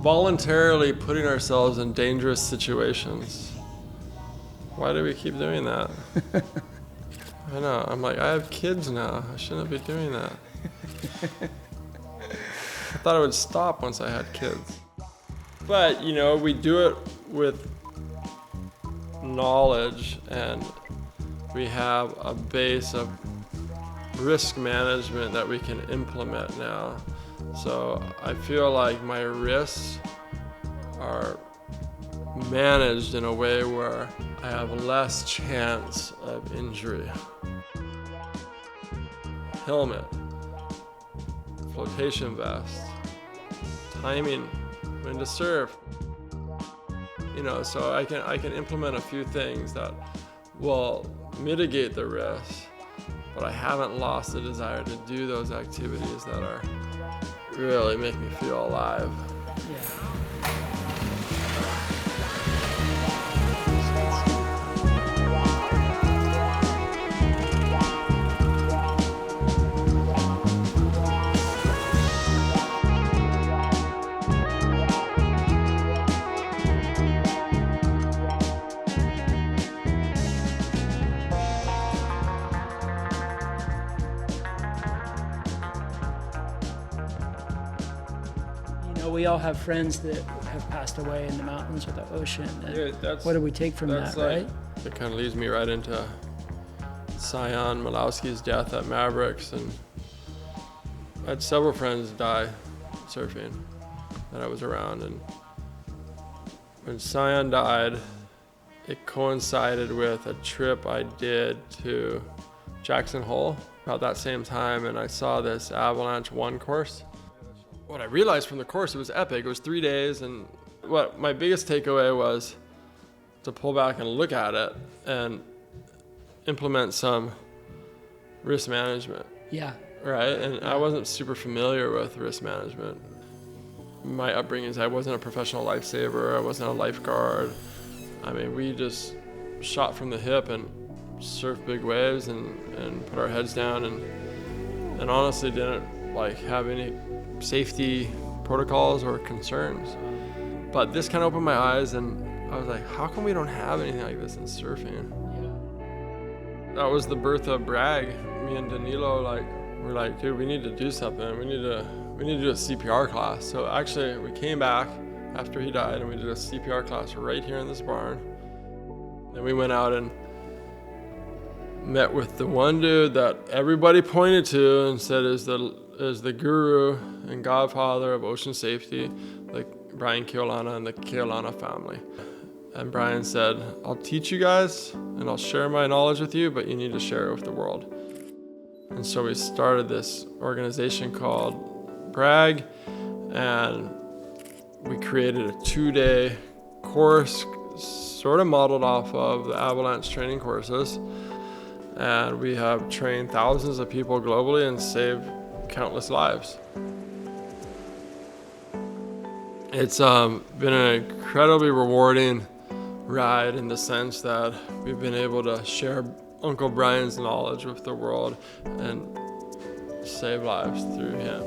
voluntarily putting ourselves in dangerous situations. Why do we keep doing that? I know, I'm like, I have kids now. I shouldn't be doing that. I thought it would stop once I had kids. But, you know, we do it with knowledge, and we have a base of risk management that we can implement now. So I feel like my risks are managed in a way where I have less chance of injury. Helmet, flotation vest, timing, when to surf. You know, so I can implement a few things that will mitigate the risk, but I haven't lost the desire to do those activities that are really make me feel alive. Yeah. We all have friends that have passed away in the mountains or the ocean. Yeah, what do we take from that, right? It kind of leads me right into Sion Milosky's death at Mavericks, and I had several friends die surfing that I was around, and when Sion died, it coincided with a trip I did to Jackson Hole about that same time, and I saw this Avalanche course. What I realized from the course, it was epic. It was 3 days, and what my biggest takeaway was to pull back and look at it and implement some risk management. Yeah. Right? And I wasn't super familiar with risk management. My upbringing is I wasn't a professional lifesaver. I wasn't a lifeguard. I mean, we just shot from the hip and surfed big waves and put our heads down and honestly didn't have any safety protocols or concerns. But this kind of opened my eyes, and I was like, how come we don't have anything like this in surfing? Yeah. That was the birth of Bragg. Me and Danilo we're like, dude, we need to do something. We need to do a CPR class. So actually we came back after he died and we did a CPR class right here in this barn. Then we went out and met with the one dude that everybody pointed to and said is the guru and godfather of ocean safety, like Brian Keolana and the Keolana family. And Brian said, I'll teach you guys and I'll share my knowledge with you, but you need to share it with the world. And so we started this organization called Bragg, and we created a 2-day course sort of modeled off of the Avalanche training courses. And we have trained thousands of people globally and saved countless lives. It's been an incredibly rewarding ride in the sense that we've been able to share Uncle Brian's knowledge with the world and save lives through him.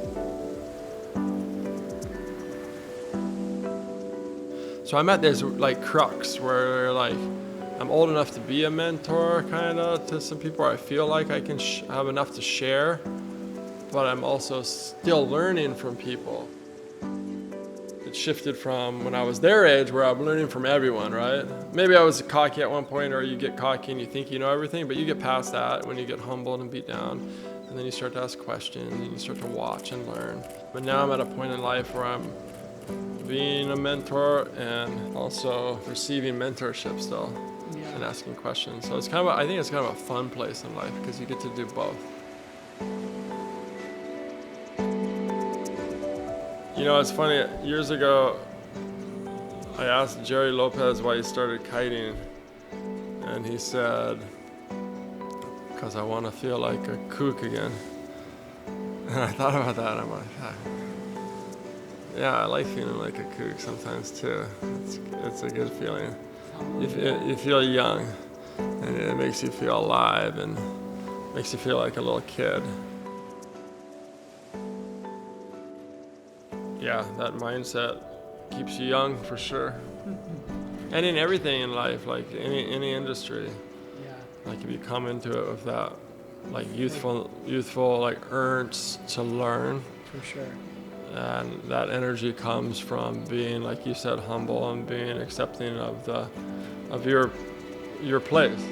So I'm at this crux where I'm old enough to be a mentor kind of to some people. I feel like I can have enough to share, but I'm also still learning from people. It shifted from when I was their age where I'm learning from everyone, right? Maybe I was cocky at one point, or you get cocky and you think you know everything, but you get past that when you get humbled and beat down, and then you start to ask questions and you start to watch and learn. But now I'm at a point in life where I'm being a mentor and also receiving mentorship still. Yeah. And asking questions. So it's I think it's kind of a fun place in life because you get to do both. You know, it's funny, years ago, I asked Jerry Lopez why he started kiting, and he said, because I want to feel like a kook again. And I thought about that, and I'm like, yeah, I like feeling like a kook sometimes too. It's a good feeling. You feel young, and it makes you feel alive and makes you feel like a little kid. Yeah, that mindset keeps you young for sure. And in everything in life, like any industry, Yeah. like if you come into it with that, like youthful like urge to learn, For sure. and that energy comes from being, like you said, humble and being accepting of your place.